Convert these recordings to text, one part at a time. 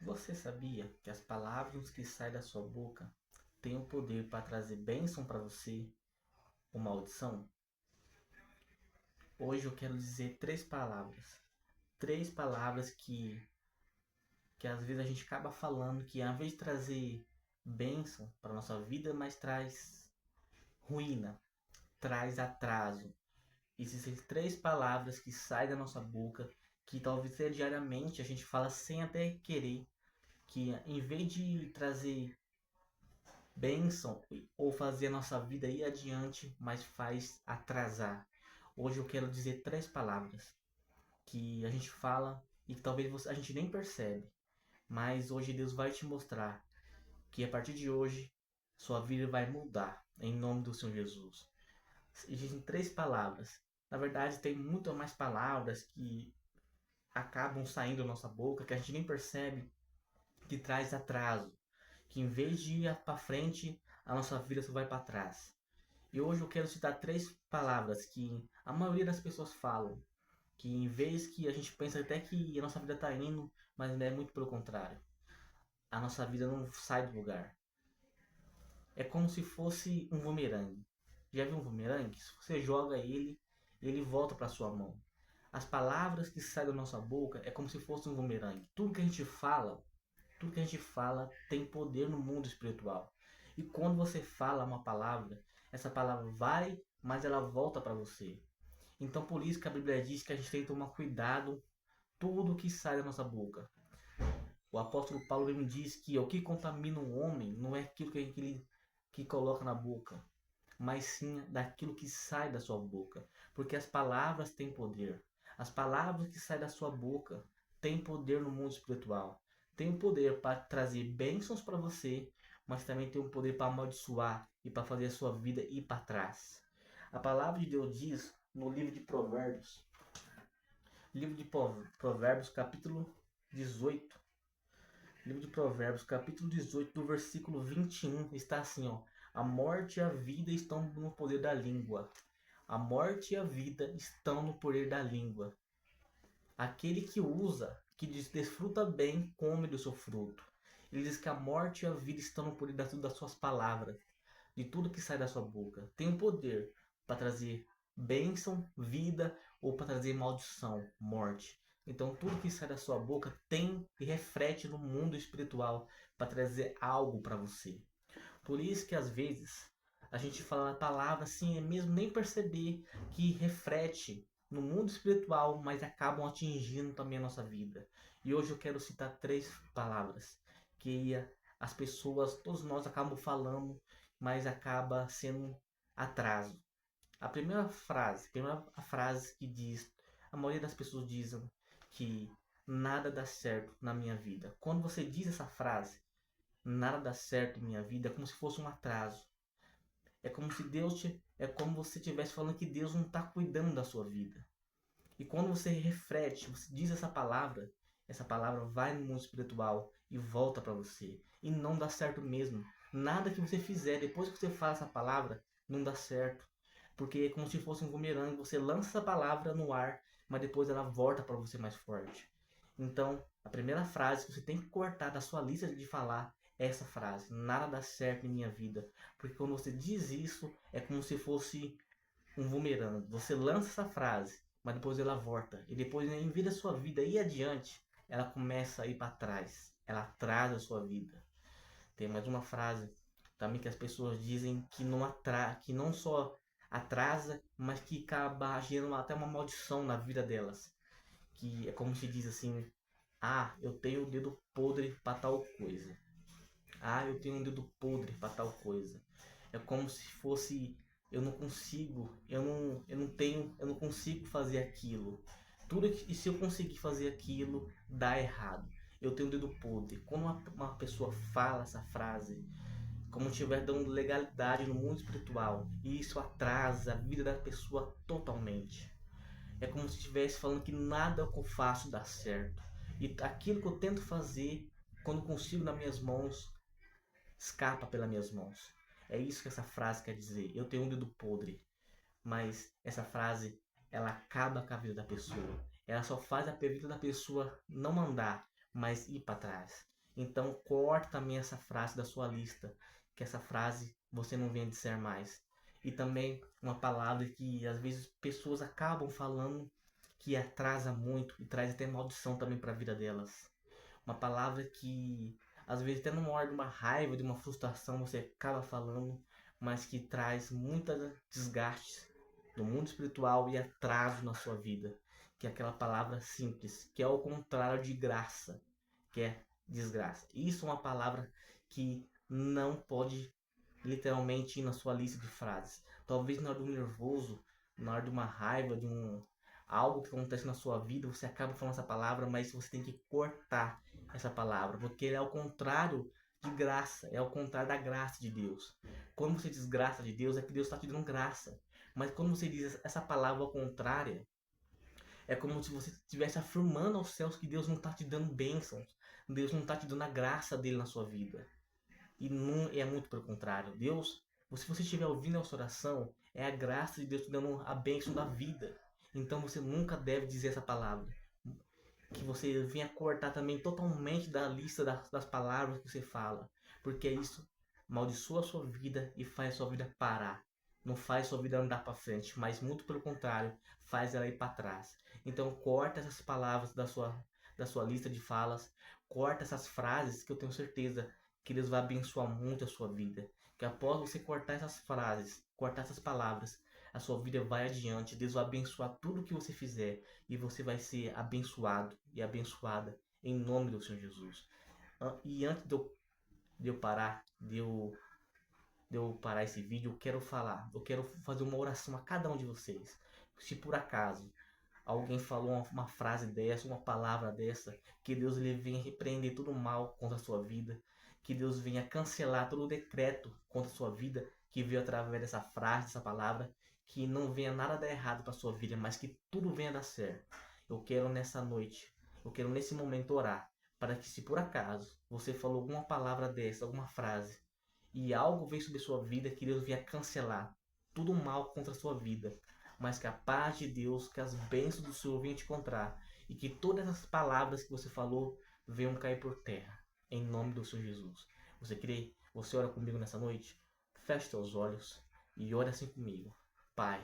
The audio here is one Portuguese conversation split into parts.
Você sabia que as palavras que saem da sua boca têm o poder para trazer bênção para você ou maldição? Hoje eu quero dizer três palavras. Três palavras que às vezes a gente acaba falando que ao invés de trazer bênção para nossa vida, mas traz ruína, traz atraso. Existem três palavras que saem da nossa boca que talvez diariamente a gente fala sem até querer, que em vez de trazer bênção ou fazer a nossa vida ir adiante, mas faz atrasar. Hoje eu quero dizer três palavras que a gente fala e que talvez a gente nem percebe, mas hoje Deus vai te mostrar que a partir de hoje sua vida vai mudar em nome do Senhor Jesus. Existem três palavras. Na verdade, tem muito mais palavras que acabam saindo da nossa boca que a gente nem percebe, que traz atraso, que em vez de ir para frente, a nossa vida só vai para trás. E hoje eu quero citar três palavras que a maioria das pessoas falam, que em vez que a gente pensa até que a nossa vida está indo, mas é muito pelo contrário. A nossa vida não sai do lugar. É como se fosse um bumerangue. Já viu um bumerangue? Se você joga ele, ele volta para sua mão. As palavras que saem da nossa boca é como se fosse um bumerangue. Tudo que a gente fala tem poder no mundo espiritual. E quando você fala uma palavra, essa palavra vai, mas ela volta para você. Então por isso que a Bíblia diz que a gente tem que tomar cuidado tudo que sai da nossa boca. O apóstolo Paulo me diz que o que contamina o homem não é aquilo que coloca na boca, mas sim daquilo que sai da sua boca. Porque as palavras têm poder. As palavras que saem da sua boca têm poder no mundo espiritual. Tem o poder para trazer bênçãos para você, mas também tem o poder para amaldiçoar e para fazer a sua vida ir para trás. A palavra de Deus diz no livro de Provérbios, capítulo 18. Livro de Provérbios, capítulo 18, do versículo 21, está assim, ó: a morte e a vida estão no poder da língua. A morte e a vida estão no poder da língua. Aquele que usa, que desfruta bem, come do seu fruto. Ele diz que a morte e a vida estão no poder das suas palavras, de tudo que sai da sua boca. Tem o poder para trazer bênção, vida, ou para trazer maldição, morte. Então tudo que sai da sua boca tem e reflete no mundo espiritual para trazer algo para você. Por isso que às vezes a gente fala a palavra assim, é mesmo nem perceber que reflete no mundo espiritual, mas acabam atingindo também a nossa vida. E hoje eu quero citar três palavras que as pessoas, todos nós acabam falando, mas acaba sendo atraso. A primeira frase que diz, a maioria das pessoas dizem que nada dá certo na minha vida. Quando você diz essa frase, nada dá certo em minha vida, é como se fosse um atraso. É como você estivesse falando que Deus não está cuidando da sua vida. E quando você reflete, você diz essa palavra vai no mundo espiritual e volta para você. E não dá certo mesmo. Nada que você fizer depois que você fala essa palavra não dá certo. Porque é como se fosse um bumerangue. Você lança essa palavra no ar, mas depois ela volta para você mais forte. Então, a primeira frase que você tem que cortar da sua lista de falar é essa frase: nada dá certo em minha vida. Porque quando você diz isso, é como se fosse um bumerangue. Você lança essa frase, mas depois ela volta. E depois, em vez da sua vida ir adiante, ela começa a ir para trás. Ela atrasa a sua vida. Tem mais uma frase também que as pessoas dizem que não só atrasa, mas que acaba gerando até uma maldição na vida delas. Que é como se diz assim: ah, eu tenho o dedo podre para tal coisa. Ah, eu tenho um dedo podre para tal coisa. É como se fosse eu não consigo, eu não consigo fazer aquilo. E se eu conseguir fazer aquilo, dá errado. Eu tenho um dedo podre. Quando uma pessoa fala essa frase, como se estiver dando legalidade no mundo espiritual, e isso atrasa a vida da pessoa totalmente. É como se estivesse falando que nada que eu faço dá certo. E aquilo que eu tento fazer, quando consigo nas minhas mãos, escapa pelas minhas mãos. É isso que essa frase quer dizer. Eu tenho um dedo podre. Mas essa frase, ela acaba com a vida da pessoa. Ela só faz a vida da pessoa não andar, mas ir para trás. Então corta também essa frase da sua lista, que essa frase você não venha dizer mais. E também uma palavra que às vezes pessoas acabam falando que atrasa muito e traz até maldição também para a vida delas. Uma palavra que às vezes até numa hora de uma raiva, de uma frustração você acaba falando, mas que traz muitas desgastes no mundo espiritual e atraso na sua vida. Que é aquela palavra simples, que é o contrário de graça, que é desgraça. Isso é uma palavra que não pode literalmente ir na sua lista de frases. Talvez na hora do nervoso, na hora de uma raiva, de algo que acontece na sua vida, você acaba falando essa palavra, mas você tem que cortar essa palavra, porque ele é o contrário de graça, é o contrário da graça de Deus. Quando você diz graça de Deus, é que Deus está te dando graça. Mas quando você diz essa palavra ao contrário, é como se você estivesse afirmando aos céus que Deus não está te dando bênçãos, Deus não está te dando a graça dele na sua vida. E não é muito pelo contrário. Deus, se você estiver ouvindo essa oração, é a graça de Deus te dando a bênção da vida. Então você nunca deve dizer essa palavra. Que você venha cortar também totalmente da lista das palavras que você fala. Porque isso amaldiçoa a sua vida e faz a sua vida parar. Não faz a sua vida andar para frente, mas muito pelo contrário, faz ela ir para trás. Então corta essas palavras da sua lista de falas, corta essas frases que eu tenho certeza que Deus vai abençoar muito a sua vida. Que após você cortar essas frases, cortar essas palavras, a sua vida vai adiante. Deus vai abençoar tudo que você fizer e você vai ser abençoado e abençoada em nome do Senhor Jesus. E antes de eu parar, de eu parar esse vídeo, eu quero fazer uma oração a cada um de vocês. Se por acaso alguém falou uma frase dessa, uma palavra dessa, que Deus ele venha repreender todo o mal contra a sua vida, que Deus venha cancelar todo o decreto contra a sua vida que veio através dessa frase, dessa palavra, que não venha nada dar errado para sua vida, mas que tudo venha dar certo. Eu quero nessa noite, eu quero nesse momento orar, para que se por acaso você falou alguma palavra dessa, alguma frase, e algo veio sobre a sua vida, que Deus venha cancelar tudo mal contra a sua vida, mas que a paz de Deus, que as bênçãos do Senhor venham te encontrar e que todas as palavras que você falou venham cair por terra, em nome do Senhor Jesus. Você crê? Você ora comigo nessa noite? Feche seus olhos e ore assim comigo. Pai,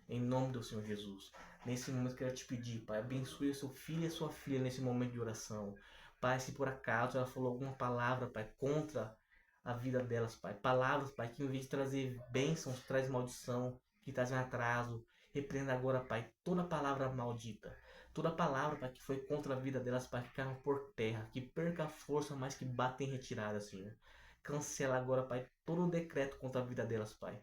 em nome do Senhor Jesus, nesse momento eu quero te pedir, Pai, abençoe o seu filho e a sua filha nesse momento de oração. Pai, se por acaso ela falou alguma palavra, Pai, contra a vida delas, Pai. Palavras, Pai, que em vez de trazer bênçãos, traz maldição, que trazem atraso. Repreenda agora, Pai, toda palavra maldita. Toda palavra, Pai, que foi contra a vida delas, Pai, que caia por terra, que perca a força, mas que bata em retirada, Senhor. Cancela agora, Pai, todo o decreto contra a vida delas, Pai.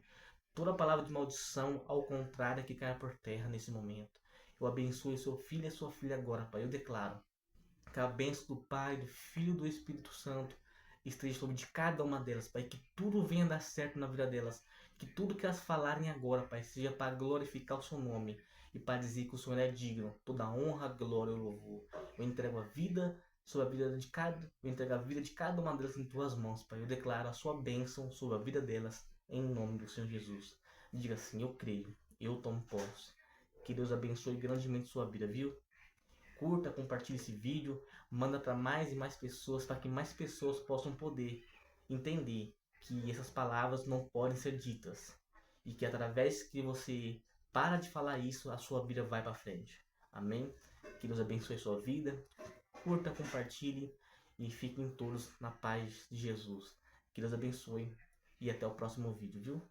Toda palavra de maldição, ao contrário, que caia por terra nesse momento. Eu abençoo seu filho e sua filha agora, Pai. Eu declaro que a bênção do Pai, do Filho e do Espírito Santo esteja sobre de cada uma delas, Pai. Que tudo venha dar certo na vida delas. Que tudo que elas falarem agora, Pai, seja para glorificar o seu nome e para dizer que o Senhor é digno. Toda honra, glória e louvor. Eu entrego a vida sobre a vida de cada, eu entrego a vida de cada uma delas em tuas mãos, Pai. Eu declaro a sua bênção sobre a vida delas em nome do Senhor Jesus. Diga assim: eu creio, eu tomo posse. Que Deus abençoe grandemente sua vida, viu? Curta, compartilhe esse vídeo, manda para mais e mais pessoas, para que mais pessoas possam poder entender que essas palavras não podem ser ditas e que através que você para de falar isso, a sua vida vai para frente. Amém? Que Deus abençoe sua vida. Curta, compartilhe e fiquem todos na paz de Jesus. Que Deus abençoe e até o próximo vídeo, viu?